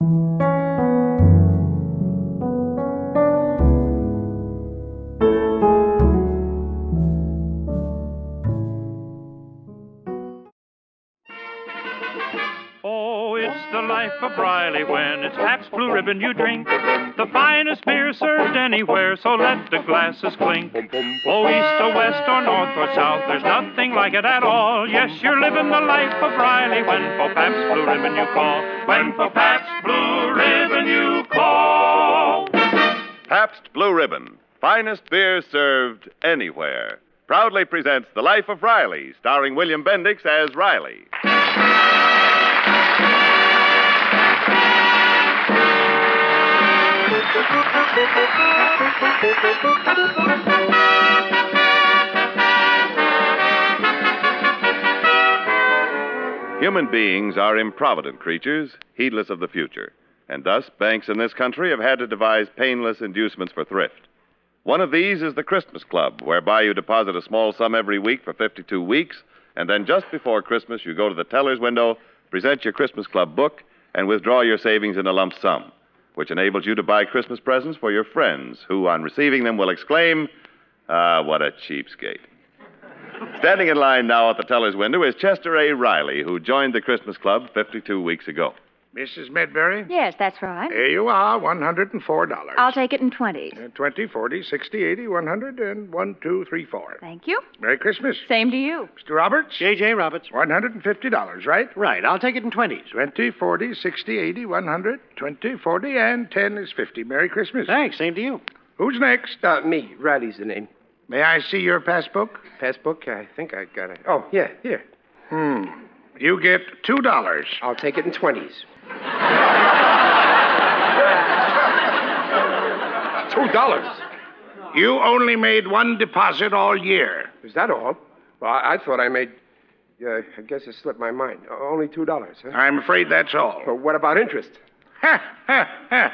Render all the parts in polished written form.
Oh, it's the life of Riley when it's Pabst Blue Ribbon you drink. The finest beer served anywhere, so let the glasses clink. Oh, east or west or north or south, there's nothing like it at all. Yes, you're living the life of Riley when for Pabst Blue Ribbon you call. When for Pabst Blue Ribbon you call. Pabst Blue Ribbon, finest beer served anywhere, proudly presents The Life of Riley, starring William Bendix as Riley. Human beings are improvident creatures, heedless of the future. And thus, banks in this country have had to devise painless inducements for thrift. One of these is the Christmas Club, whereby you deposit a small sum every week for 52 weeks, and then just before Christmas, you go to the teller's window, present your Christmas Club book, and withdraw your savings in a lump sum, which enables you to buy Christmas presents for your friends, who, on receiving them, will exclaim, "Ah, what a cheapskate." Standing in line now at the teller's window is Chester A. Riley, who joined the Christmas Club 52 weeks ago. Mrs. Medbury? Yes, that's right. Here you are, $104. I'll take it in 20s. 20, 40, 60, 80, 100, and 1, 2, 3, 4. Thank you. Merry Christmas. Same to you. Mr. Roberts? J.J. Roberts. $150, right? Right, I'll take it in 20s. 20, 40, 60, 80, 100, 20, 40, and 10 is 50. Merry Christmas. Thanks, same to you. Who's next? Me. Riley's the name. May I see your passbook? Passbook? I think I got it. Oh, yeah, here. You get $2. I'll take it in 20s. $2. You only made one deposit all year. Is that all? Well, I thought I made... I guess it slipped my mind. Only $2, huh? I'm afraid that's all. Well, what about interest? Ha, ha, ha.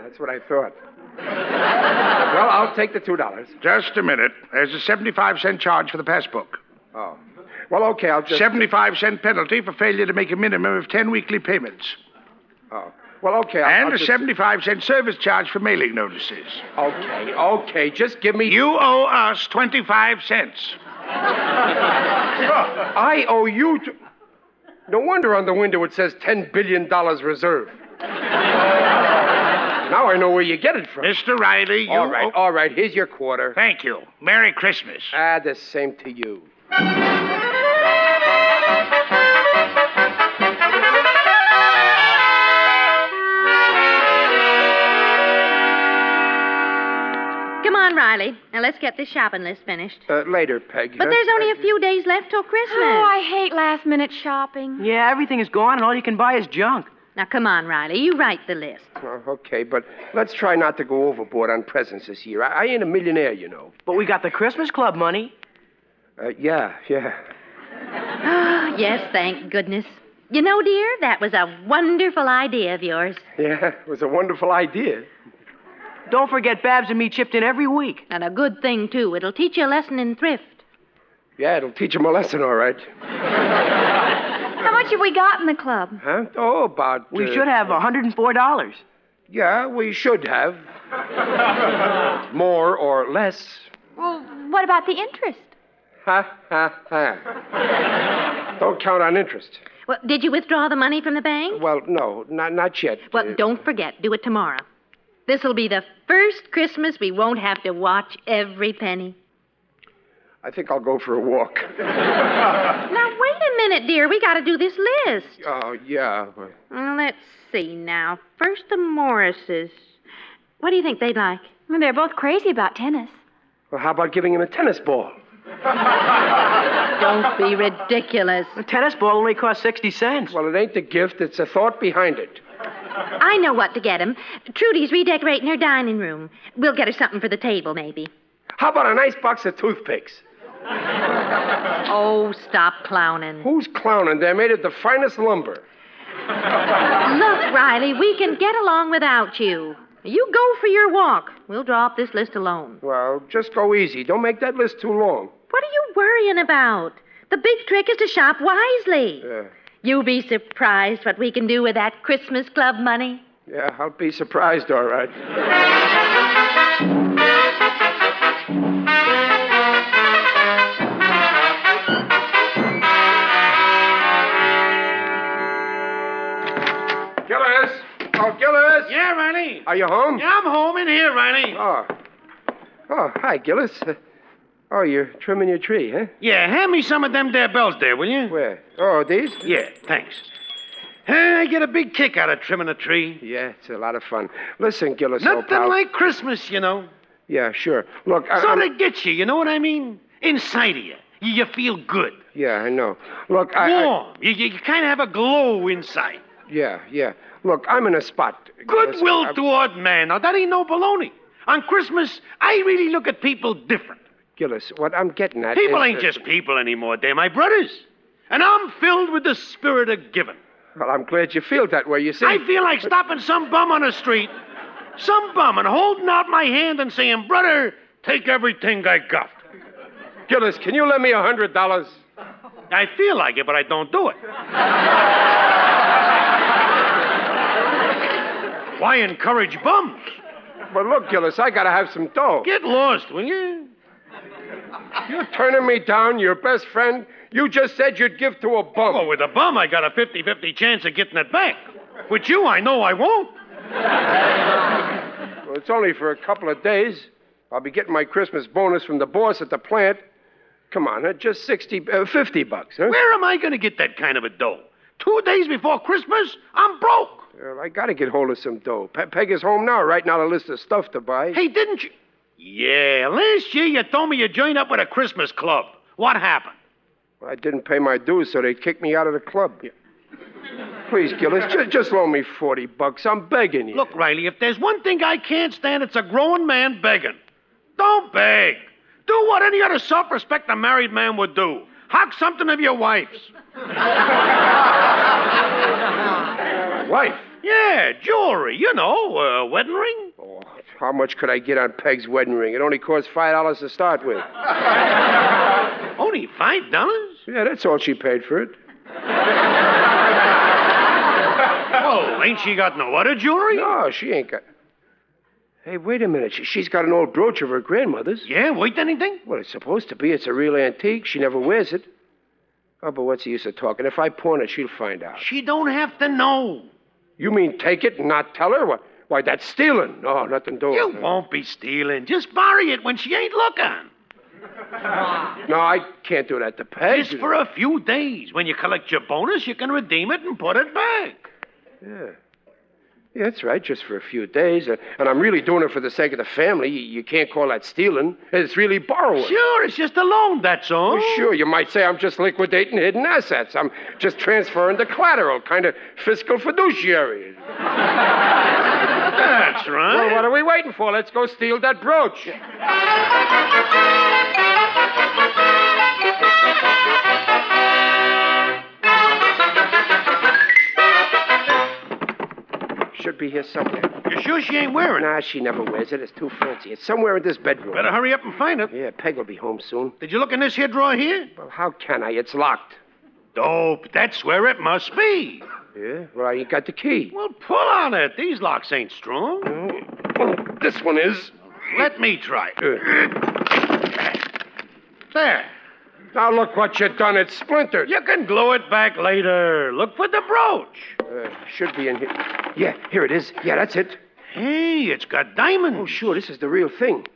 That's what I thought. Well, I'll take the $2. Just a minute. There's a 75-cent charge for the passbook. Oh. Well, okay, I'll just... 75-cent penalty for failure to make a minimum of 10 weekly payments. Oh. Well, okay, I'll a just... 75-cent service charge for mailing notices. Okay, just give me... You owe us 25 cents. I owe you... No wonder on the window it says $10 billion reserve. Now I know where you get it from. Mr. Riley, you... All right, here's your quarter. Thank you. Merry Christmas. The same to you. Come on, Riley. Now let's get this shopping list finished. Later, Peg. But there's only a few days left till Christmas. Oh, I hate last-minute shopping. Yeah, everything is gone and all you can buy is junk. Now, come on, Riley. You write the list. Okay, but let's try not to go overboard on presents this year. I ain't a millionaire, you know. But we got the Christmas Club money. Yeah. Oh, yes, thank goodness. You know, dear, that was a wonderful idea of yours. Yeah, it was a wonderful idea. Don't forget Babs and me chipped in every week. And a good thing, too. It'll teach you a lesson in thrift. Yeah, it'll teach him a lesson, all right. How much have we got in the club? Huh? Oh, about... We should have $104. Yeah, we should have. More or less. Well, what about the interest? Ha. Don't count on interest. Well, did you withdraw the money from the bank? Well, no, not yet. Well, don't forget. Do it tomorrow. This'll be the first Christmas we won't have to watch every penny. I think I'll go for a walk. Now, wait a minute, dear. We got to do this list. Oh, yeah. Well, let's see now. First, the Morrises. What do you think they'd like? Well, they're both crazy about tennis. Well, how about giving him a tennis ball? Don't be ridiculous. A tennis ball only costs 60 cents. Well, it ain't the gift. It's a thought behind it. I know what to get him. Trudy's redecorating her dining room. We'll get her something for the table, maybe. How about a nice box of toothpicks? Oh, stop clowning. Who's clowning? They're made of the finest lumber. Look, Riley, we can get along without you. You go for your walk. We'll draw up this list alone. Well, just go easy. Don't make that list too long. What are you worrying about? The big trick is to shop wisely. You'll be surprised what we can do with that Christmas Club money. Yeah, I'll be surprised, all right. Gillis! Oh, Gillis! Yeah, Riley. Are you home? Yeah, I'm home in here, Riley. Oh, hi, Gillis. Oh, you're trimming your tree, huh? Yeah, hand me some of them there bells there, will you? Where? Oh, these? Yeah, thanks. I get a big kick out of trimming a tree. Yeah, it's a lot of fun. Listen, Gillis, Nothing old pal. like Christmas, you know. Yeah, sure. Look, Sort of gets you know what I mean? Inside of you. You feel good. Yeah, I know. Look, Warm. You kind of have a glow inside. Yeah. Look, I'm in a spot. Gillis. Goodwill toward man. Now, that ain't no baloney. On Christmas, I really look at people different. Gillis, what I'm getting at People is ain't just people anymore. They're my brothers. And I'm filled with the spirit of giving. Well, I'm glad you feel that way, you see. I feel like stopping some bum on the street, some bum, and holding out my hand and saying, brother, take everything I got. Gillis, can you lend me $100? I feel like it, but I don't do it. Why encourage bums? But look, Gillis, I gotta have some dough. Get lost, will you? You're turning me down, your best friend. You just said you'd give to a bum. Well, with a bum, I got a 50-50 chance of getting it back. With you, I know I won't. Well, it's only for a couple of days. I'll be getting my Christmas bonus from the boss at the plant. Come on, just $50, huh? Where am I going to get that kind of a dough? 2 days before Christmas, I'm broke. Well, I gotta get hold of some dough. Peg is home now, writing out a list of stuff to buy. Hey, didn't you? Yeah, last year you told me you joined up with a Christmas club. What happened? I didn't pay my dues, so they kicked me out of the club. Please, Gillis, just loan me $40. I'm begging you. Look, Riley, if there's one thing I can't stand, it's a grown man begging. Don't beg. Do what any other self-respecting married man would do. Hock something of your wife's. Wife? Yeah, jewelry, you know, a wedding ring. Oh, how much could I get on Peg's wedding ring? It only cost $5 to start with. Only $5? Yeah, that's all she paid for it. Oh, ain't she got no other jewelry? No, she ain't got... Hey, wait a minute. She's got an old brooch of her grandmother's. Yeah, worth anything? Well, it's supposed to be. It's a real antique. She never wears it. Oh, but what's the use of talking? If I pawn it, she'll find out. She don't have to know. You mean take it and not tell her? Why, that's stealing. No, nothing doing. You won't be stealing. Just borrow it when she ain't looking. No, I can't do that to Peg. Just for a few days. When you collect your bonus, you can redeem it and put it back. Yeah, that's right, just for a few days. And I'm really doing it for the sake of the family. You can't call that stealing. It's really borrowing. Sure, it's just a loan, that's all. Well, sure, you might say I'm just liquidating hidden assets. I'm just transferring the collateral, kind of fiscal fiduciary. That's right. Well, what are we waiting for? Let's go steal that brooch. Should be here somewhere. You sure she ain't wearing it? Nah, she never wears it. It's too fancy. It's somewhere in this bedroom. Better hurry up and find it. Yeah, Peg will be home soon. Did you look in this here drawer here? Well, how can I? It's locked. Dope. That's where it must be. Yeah? Well, I ain't got the key. Well, pull on it. These locks ain't strong. Oh, this one is. Let me try. There. Now look what you done. It's splintered. You can glue it back later. Look for the brooch. Should be in here. Yeah, here it is. Yeah, that's it. Hey, it's got diamonds. Oh, sure, this is the real thing.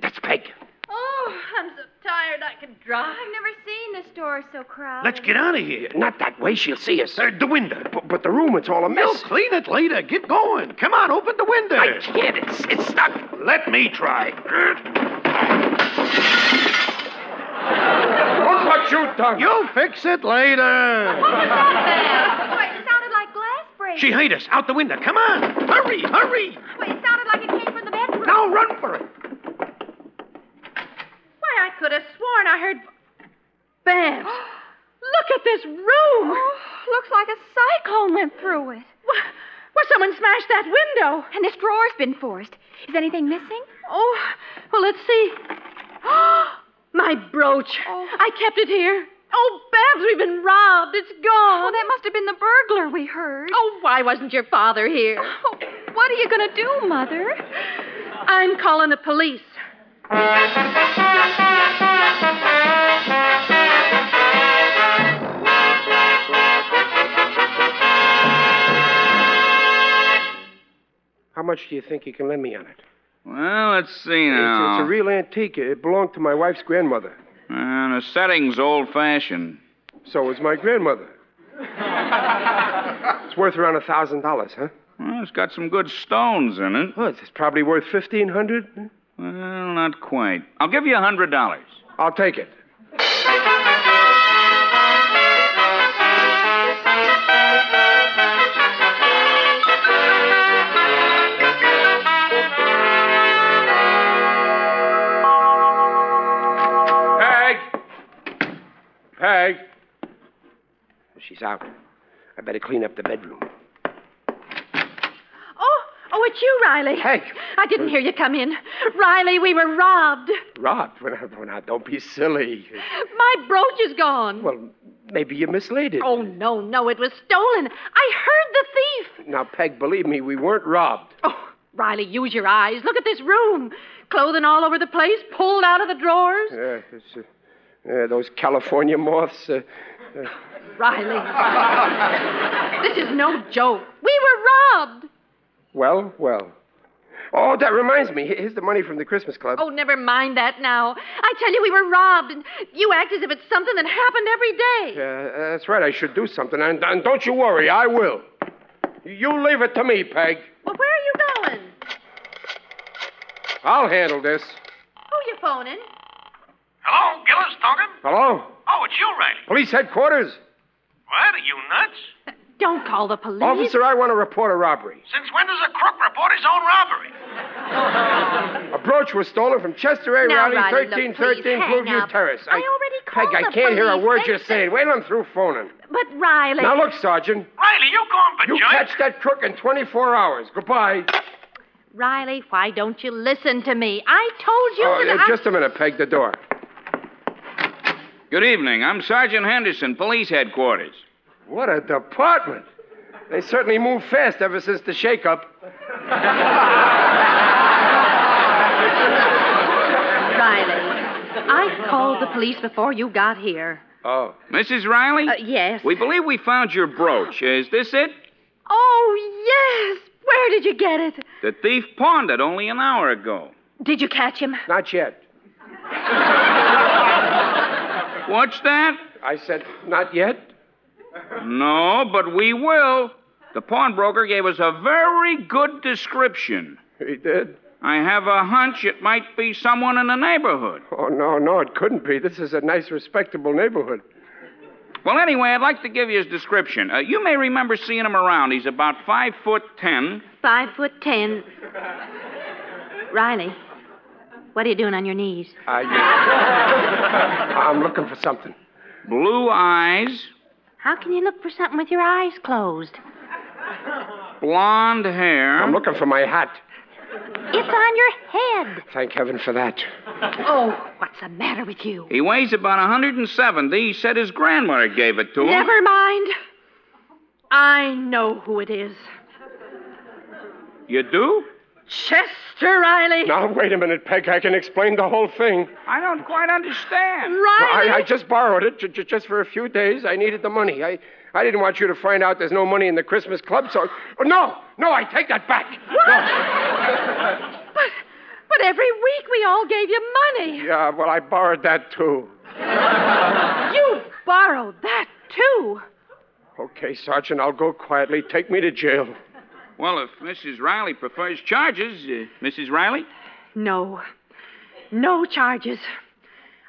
That's Peg. Oh, I'm so tired I can drive. I've never seen the store so crowded. Let's get out of here. Not that way. She'll see us. The window. But the room, it's all a mess. You'll clean it later. Get going. Come on, open the window. I can't. It's stuck. Let me try. Look what you've done. You'll fix it later. What was that? Wait, it sounded like glass breaking. She hate us. Out the window. Come on. Hurry. Wait, it sounded like it came from the bedroom. Now run for it. Why, I could have sworn I heard... Babs, look at this room. Oh, looks like a cyclone went through it. Well, someone smashed that window. And this drawer's been forced. Is anything missing? Oh, well, let's see. My brooch. Oh. I kept it here. Oh, Babs, we've been robbed. It's gone. Oh, that must have been the burglar we heard. Oh, why wasn't your father here? Oh, what are you going to do, Mother? I'm calling the police. How much do you think you can lend me on it? Well, let's see now. It's a real antique. It belonged to my wife's grandmother. And the setting's old-fashioned. So was my grandmother. It's worth around $1,000, huh? Well, it's got some good stones in it. Oh, it's probably worth $1,500. Well, not quite. I'll give you $100. I'll take it. Peg. She's out. I better clean up the bedroom. Oh, it's you, Riley. Peg. I didn't hear you come in. Riley, we were robbed. Robbed? Well, now, don't be silly. My brooch is gone. Well, maybe you mislaid it. Oh, no, it was stolen. I heard the thief. Now, Peg, believe me, we weren't robbed. Oh, Riley, use your eyes. Look at this room. Clothing all over the place, pulled out of the drawers. Yeah, those California moths. Riley, this is no joke. We were robbed. Well. Oh, that reminds me. Here's the money from the Christmas club. Oh, never mind that now. I tell you, we were robbed, and you act as if it's something that happened every day. That's right. I should do something. And don't you worry, I will. You leave it to me, Peg. Well, where are you going? I'll handle this. Who you phoning? Hello, Gillis talking? Hello? Oh, it's you, Riley. Police headquarters. What? Are you nuts? Don't call the police. Officer, I want to report a robbery. Since when does a crook report his own robbery? A brooch was stolen from Chester A. Now, Rowley, Riley, look, 1313 please, hang Blueview up. Terrace. I already called Peg, I the can't hear a police. word They you're said- saying. Wait till I'm through phoning. But, Riley... Now, look, Sergeant. Riley, you going for You judge? catch that crook in 24 hours. Goodbye. Riley, why don't you listen to me? I told you that Just a minute, Peg, the door. Good evening. I'm Sergeant Henderson, police headquarters. What a department. They certainly moved fast ever since the shake-up. Riley, I called the police before you got here. Oh. Mrs. Riley? Yes. We believe we found your brooch. Is this it? Oh, yes. Where did you get it? The thief pawned it only an hour ago. Did you catch him? Not yet. What's that? I said, not yet? No, but we will. The pawnbroker gave us a very good description. He did? I have a hunch it might be someone in the neighborhood. Oh, no, it couldn't be. This is a nice, respectable neighborhood. Well, anyway, I'd like to give you his description. You may remember seeing him around. He's about 5'10". 5'10". Riley, what are you doing on your knees? I'm looking for something. Blue eyes. How can you look for something with your eyes closed? Blonde hair. I'm looking for my hat. It's on your head. Thank heaven for that. Oh, what's the matter with you? He weighs about 170. He said his grandmother gave it to him. Never mind. I know who it is. You do? Chester Riley. Now, wait a minute, Peg. I can explain the whole thing. I don't quite understand. Riley. I just borrowed it just for a few days. I needed the money. I didn't want you to find out there's no money in the Christmas club, so... Oh, no, I take that back. What? But every week we all gave you money. Yeah, well, I borrowed that, too. You borrowed that, too. Okay, Sergeant, I'll go quietly. Take me to jail. Well, if Mrs. Riley prefers charges, Mrs. Riley? No charges.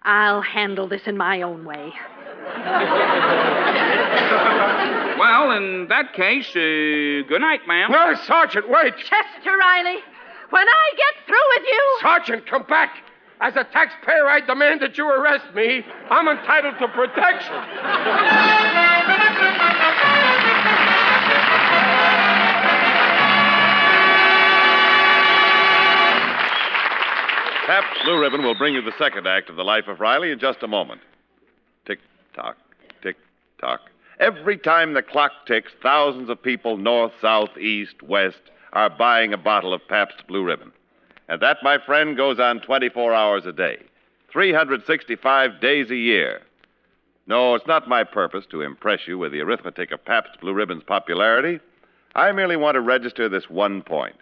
I'll handle this in my own way. Well, in that case, good night, ma'am. No, Sergeant, wait. Chester Riley, when I get through with you... Sergeant, come back. As a taxpayer, I demand that you arrest me. I'm entitled to protection. Pabst Blue Ribbon will bring you the second act of the life of Riley in just a moment. Tick, tock, tick tock. Every time the clock ticks, thousands of people north, south, east, west are buying a bottle of Pabst Blue Ribbon. And that, my friend, goes on 24 hours a day, 365 days a year. No, it's not my purpose to impress you with the arithmetic of Pabst Blue Ribbon's popularity. I merely want to register this one point.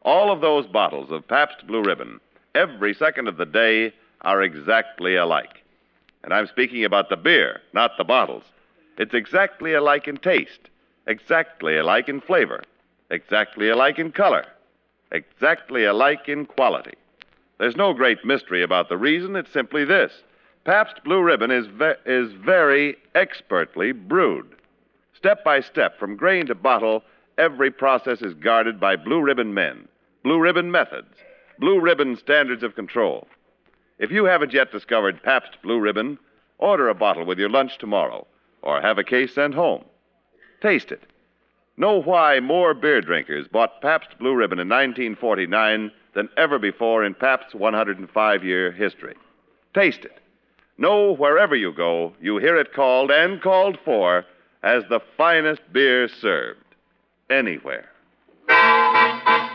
All of those bottles of Pabst Blue Ribbon, every second of the day, are exactly alike. And I'm speaking about the beer, not the bottles. It's exactly alike in taste, exactly alike in flavor, exactly alike in color, exactly alike in quality. There's no great mystery about the reason. It's simply this. Pabst Blue Ribbon is very expertly brewed. Step by step, from grain to bottle, every process is guarded by Blue Ribbon men, Blue Ribbon methods, Blue Ribbon standards of control. If you haven't yet discovered Pabst Blue Ribbon, order a bottle with your lunch tomorrow, or have a case sent home. Taste it. Know why more beer drinkers bought Pabst Blue Ribbon in 1949 than ever before in Pabst's 105-year history. Taste it. Know wherever you go, you hear it called and called for as the finest beer served. Anywhere.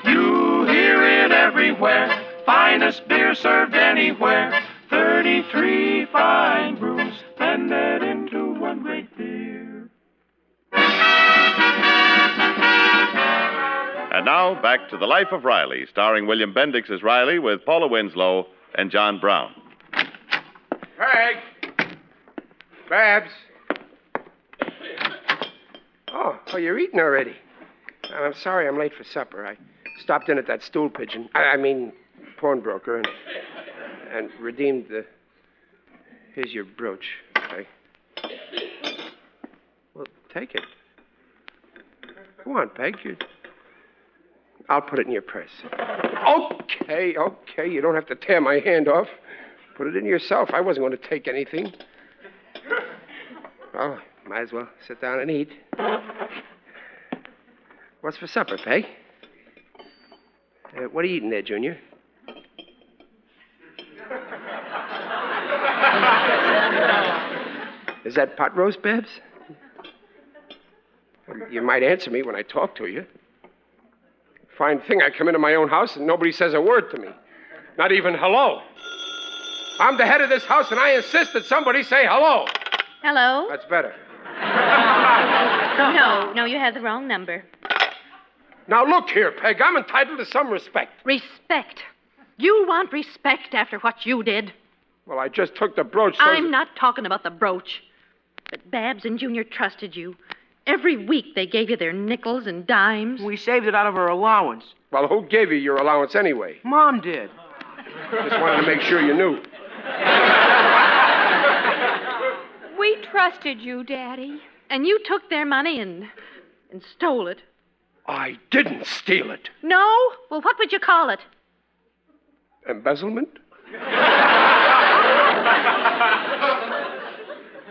You hear it everywhere. Finest beer served anywhere. 33 fine brews blended into one great beer. And now, back to The Life of Riley, starring William Bendix as Riley with Paula Winslow and John Brown. Peg! Babs! Oh, you're eating already. I'm sorry I'm late for supper. I stopped in at that stool pigeon. I mean, pawnbroker, and redeemed the... Here's your brooch. Okay. Well, take it. Come on, Peg. I'll put it in your purse. Okay. You don't have to tear my hand off. Put it in yourself. I wasn't going to take anything. Well, might as well sit down and eat. What's for supper, Peg? What are you eating there, Junior? Is that pot roast, Babs? You might answer me when I talk to you. Fine thing, I come into my own house and nobody says a word to me. Not even hello. I'm the head of this house and I insist that somebody say hello. Hello? That's better. No, you have the wrong number. Now look here, Peg, I'm entitled to some respect. Respect? You want respect after what you did? Well, I just took the brooch so... I'm not talking about the brooch. But Babs and Junior trusted you. Every week they gave you their nickels and dimes. We saved it out of our allowance. Well, who gave you your allowance anyway? Mom did. Just wanted to make sure you knew. We trusted you, Daddy. And you took their money and stole it. I didn't steal it. No? Well, what would you call it? Embezzlement?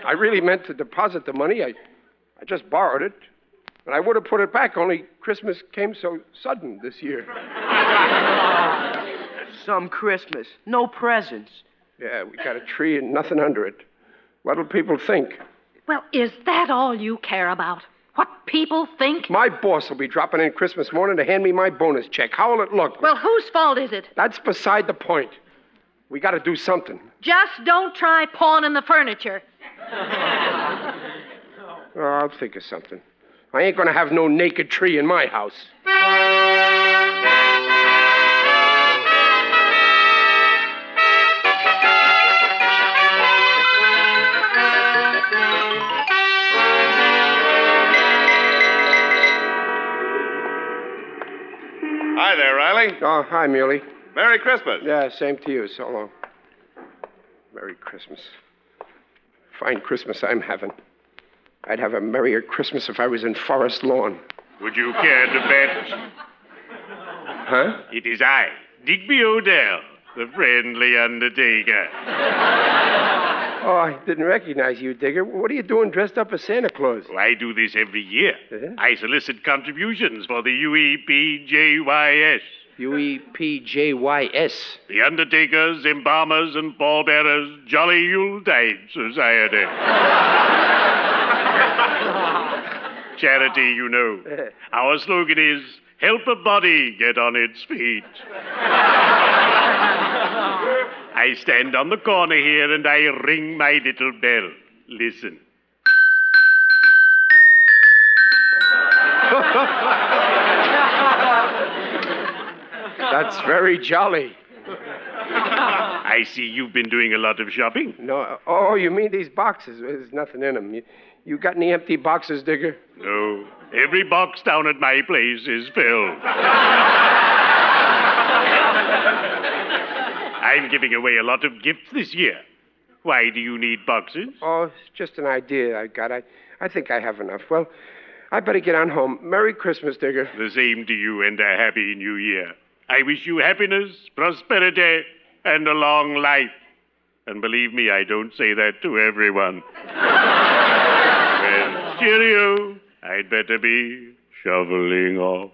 I really meant to deposit the money. I just borrowed it. And I would have put it back, only Christmas came so sudden this year. Some Christmas. No presents. Yeah, we got a tree and nothing under it. What'll people think? Well, is that all you care about? What people think? My boss will be dropping in Christmas morning to hand me my bonus check. How will it look? Well, whose fault is it? That's beside the point. We got to do something. Just don't try pawning the furniture. Oh, I'll think of something. I ain't going to have no naked tree in my house. Hi there, Riley. Oh, hi, Muley. Merry Christmas. Yeah, same to you. So long. Merry Christmas. Fine Christmas I'm having. I'd have a merrier Christmas if I was in Forest Lawn. Would you care to bet? Huh? It is I, Digby Odell, the friendly undertaker. Oh, I didn't recognize you, Digger. What are you doing dressed up as Santa Claus? Well, I do this every year. Uh-huh. I solicit contributions for the UEPJYS. UEPJYS. The Undertakers, Embalmers, and Pallbearers Jolly Yuletide Society. Charity, you know. Our slogan is, help a body get on its feet. I stand on the corner here and I ring my little bell. Listen. That's very jolly. I see you've been doing a lot of shopping. No, oh, you mean these boxes? There's nothing in them. You got any empty boxes, Digger? No. Every box down at my place is filled. I'm giving away a lot of gifts this year. Why do you need boxes? Oh, it's just an idea I got. I think I have enough. Well, I better get on home. Merry Christmas, Digger. The same to you and a happy new year. I wish you happiness, prosperity, and a long life. And believe me, I don't say that to everyone. Well, cheerio. I'd better be shoveling off.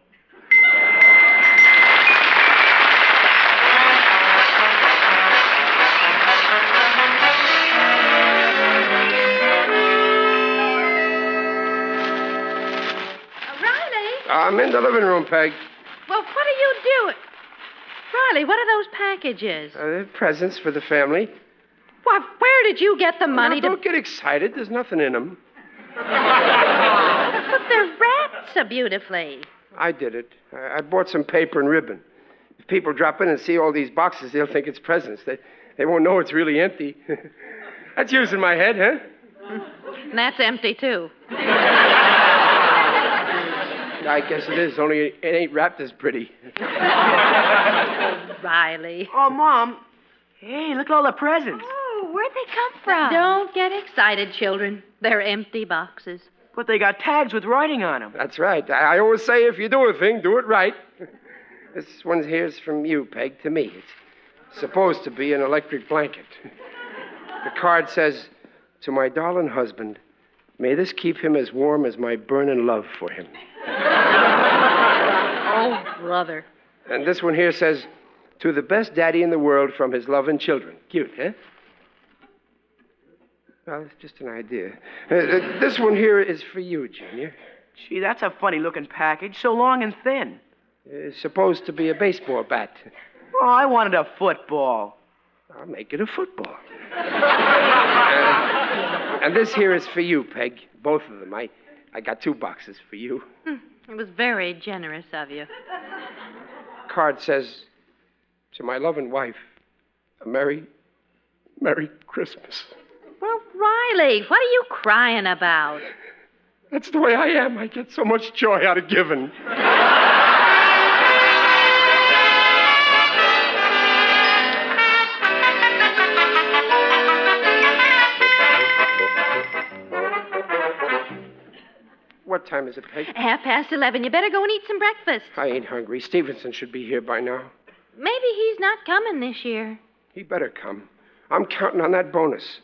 Riley? I'm in the living room, Peg. Well, what are you doing? Riley, what are those packages? They're presents for the family. Why, where did you get the money Don't get excited. There's nothing in them. But they're wrapped so beautifully. I did it. I bought some paper and ribbon. If people drop in and see all these boxes, they'll think it's presents. They won't know it's really empty. That's using my head, huh? And that's empty, too. I guess it is, only it ain't wrapped as pretty. Riley. Oh, Mom. Hey, look at all the presents. Oh, where'd they come from? Don't get excited, children. They're empty boxes. But they got tags with writing on them. That's right. I always say if you do a thing, do it right. This one here's from you, Peg, to me. It's supposed to be an electric blanket. The card says, to my darling husband, may this keep him as warm as my burning love for him. Oh, brother. And this one here says, to the best daddy in the world from his loving children. Cute, huh? Well, it's just an idea. This one here is for you, Junior. Gee, that's a funny-looking package, so long and thin. It's supposed to be a baseball bat. Oh, I wanted a football. I'll make it a football. And this here is for you, Peg. Both of them. I got 2 boxes for you. It was very generous of you. Card says, to my loving wife, a Merry Christmas. Well, Riley, what are you crying about? That's the way I am. I get so much joy out of giving. What time is it, Peg? 11:30. You better go and eat some breakfast. I ain't hungry. Stevenson should be here by now. Maybe he's not coming this year. He better come. I'm counting on that bonus.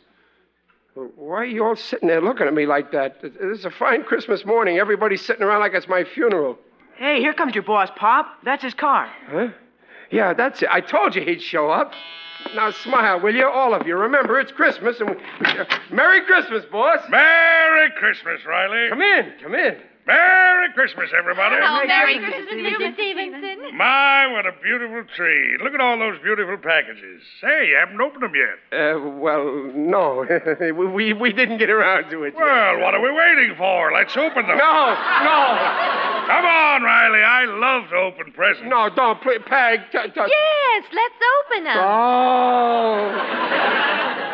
Why are you all sitting there looking at me like that? This is a fine Christmas morning. Everybody's sitting around like it's my funeral. Hey, here comes your boss, Pop. That's his car. Huh? Yeah, that's it. I told you he'd show up. Now smile, will you? All of you. Remember, it's Christmas, and Merry Christmas, boss. Merry Christmas, Riley. Come in. Merry Christmas, everybody. Oh, Merry Christmas, Mr. Stevenson. My, what a beautiful tree. Look at all those beautiful packages. Say, you haven't opened them yet. Well, no. we didn't get around to it yet. Well, what are we waiting for? Let's open them. No. Come on, Riley. I love to open presents. No, don't. Please, Peg. Yes, let's open them. Oh.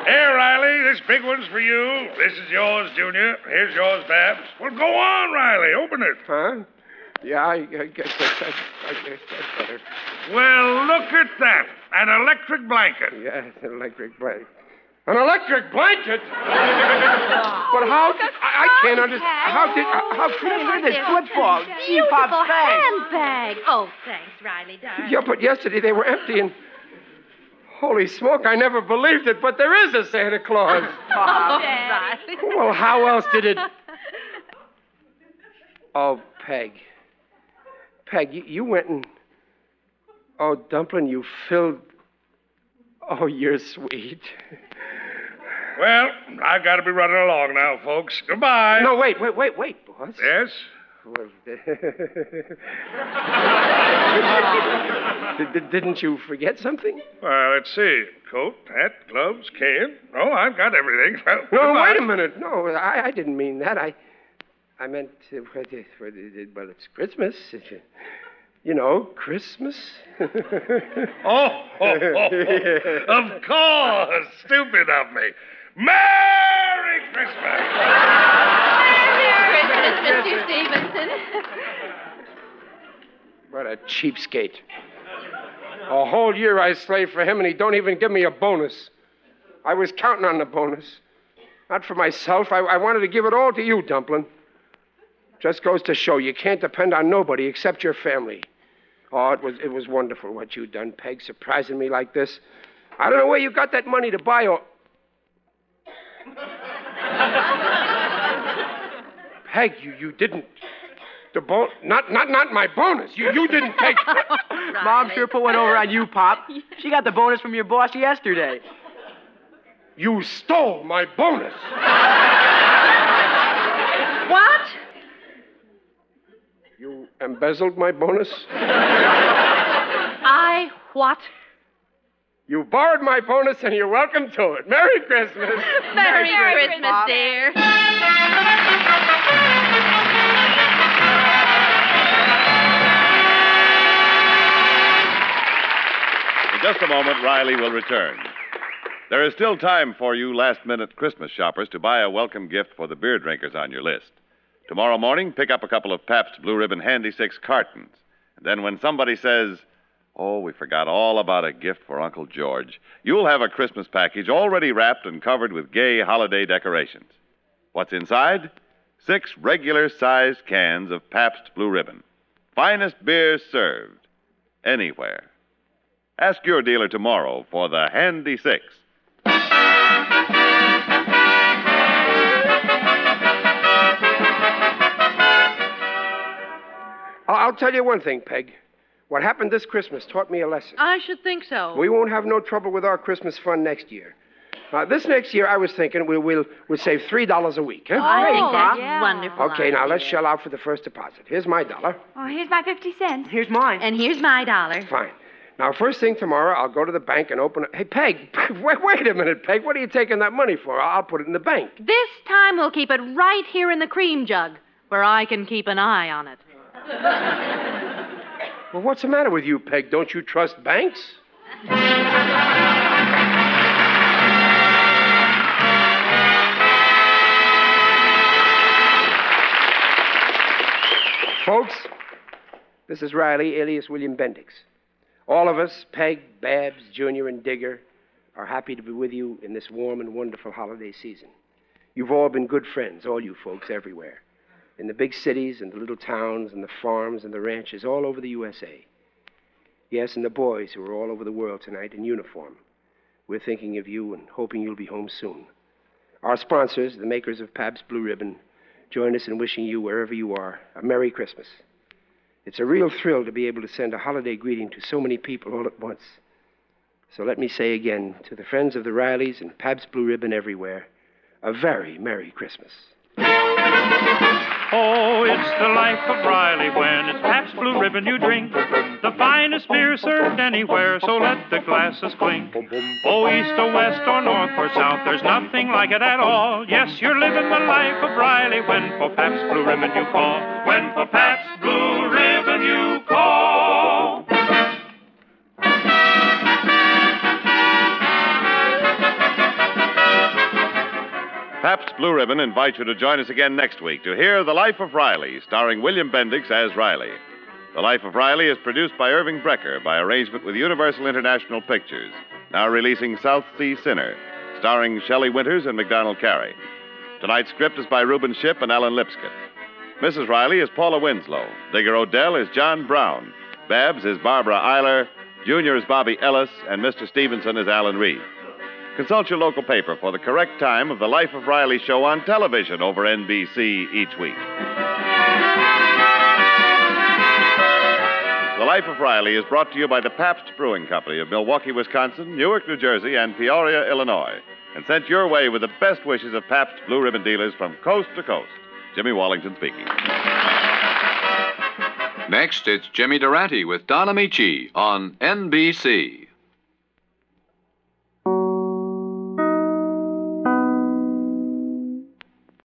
Here, Riley, this big one's for you. This is yours, Junior. Here's yours, Babs. Well, go on, Riley. Open it. Huh? Yeah, I guess that's better. Well, look at that. An electric blanket. Yeah, an electric blanket. An electric blanket? But how? I can't understand. How could Hey, look at this football. Gee, Beautiful Pop's bag. handbag. Oh, thanks, Riley, darling. Yeah, but yesterday they were empty and... Holy smoke, I never believed it, but there is a Santa Claus. Oh, Riley. Well, how else did it... Oh, Peg. Peg, you went and Oh, Dumpling, you filled... Oh, you're sweet. Well, I've got to be running along now, folks. Goodbye. No, wait, boss. Yes? Well, didn't you forget something? Well, let's see. Coat, hat, gloves, cane. Oh, I've got everything. Well, No, goodbye. wait a minute. No, I didn't mean that. I meant, well, it's Christmas. You know, Christmas. Of course. Stupid of me. Merry Christmas. Merry Christmas, Mr. Stevenson. What a cheapskate. A whole year I slaved for him, and he don't even give me a bonus. I was counting on the bonus. Not for myself. I wanted to give it all to you, Dumpling. Just goes to show you can't depend on nobody except your family. Oh, it was wonderful what you done, Peg, surprising me like this. I don't know where you got that money to buy all... Peg, you didn't... Not my bonus. You didn't take... Mom sure put one over on you, Pop. She got the bonus from your boss yesterday. You stole my bonus. What? You embezzled my bonus? I what? You borrowed my bonus, and you're welcome to it. Merry Christmas. Merry Christmas, dear. In just a moment, Riley will return. There is still time for you last-minute Christmas shoppers to buy a welcome gift for the beer drinkers on your list. Tomorrow morning, pick up a couple of Pabst Blue Ribbon Handy 6 cartons. And then when somebody says, "Oh, we forgot all about a gift for Uncle George," you'll have a Christmas package already wrapped and covered with gay holiday decorations. What's inside? 6 regular-sized cans of Pabst Blue Ribbon. Finest beer served anywhere. Ask your dealer tomorrow for the Handy 6. I'll tell you one thing, Peg. What happened this Christmas taught me a lesson. I should think so. We won't have no trouble with our Christmas fund next year. This next year, I was thinking we'll save $3 a week, huh? I think that's yeah. wonderful. Okay, now let's idea. shell out for the first deposit. Here's my $1. Oh, here's my 50 cents. Here's mine. And here's my $1. Fine. Now, first thing tomorrow, I'll go to the bank and open it. Hey, Peg, wait a minute, Peg. What are you taking that money for? I'll put it in the bank. This time we'll keep it right here in the cream jug, where I can keep an eye on it. Well, what's the matter with you, Peg? Don't you trust banks? Folks, this is Riley, alias William Bendix. All of us, Peg, Babs, Junior, and Digger, are happy to be with you in this warm and wonderful holiday season. You've all been good friends, all you folks everywhere. In the big cities and the little towns and the farms and the ranches all over the USA. Yes, and the boys who are all over the world tonight in uniform. We're thinking of you and hoping you'll be home soon. Our sponsors, the makers of Pabst Blue Ribbon, join us in wishing you, wherever you are, a Merry Christmas. It's a real thrill to be able to send a holiday greeting to so many people all at once. So let me say again, to the friends of the Rileys and Pabst Blue Ribbon everywhere, a very Merry Christmas. Oh, it's the life of Riley when it's Pabst Blue Ribbon you drink. The finest beer served anywhere, so let the glasses clink. Oh, east or west or north or south, there's nothing like it at all. Yes, you're living the life of Riley when for Pabst Blue Ribbon you call. When for Pabst Blue Ribbon you call. Pabst Blue Ribbon invites you to join us again next week to hear The Life of Riley, starring William Bendix as Riley. The Life of Riley is produced by Irving Brecker by arrangement with Universal International Pictures, now releasing South Sea Sinner, starring Shelley Winters and MacDonald Carey. Tonight's script is by Reuben Shipp and Alan Lipscott. Mrs. Riley is Paula Winslow. Digger Odell is John Brown. Babs is Barbara Eiler. Junior is Bobby Ellis. And Mr. Stevenson is Alan Reed. Consult your local paper for the correct time of the Life of Riley show on television over NBC each week. The Life of Riley is brought to you by the Pabst Brewing Company of Milwaukee, Wisconsin, Newark, New Jersey, and Peoria, Illinois, and sent your way with the best wishes of Pabst Blue Ribbon dealers from coast to coast. Jimmy Wallington speaking. Next, it's Jimmy Durante with Don Amici on NBC.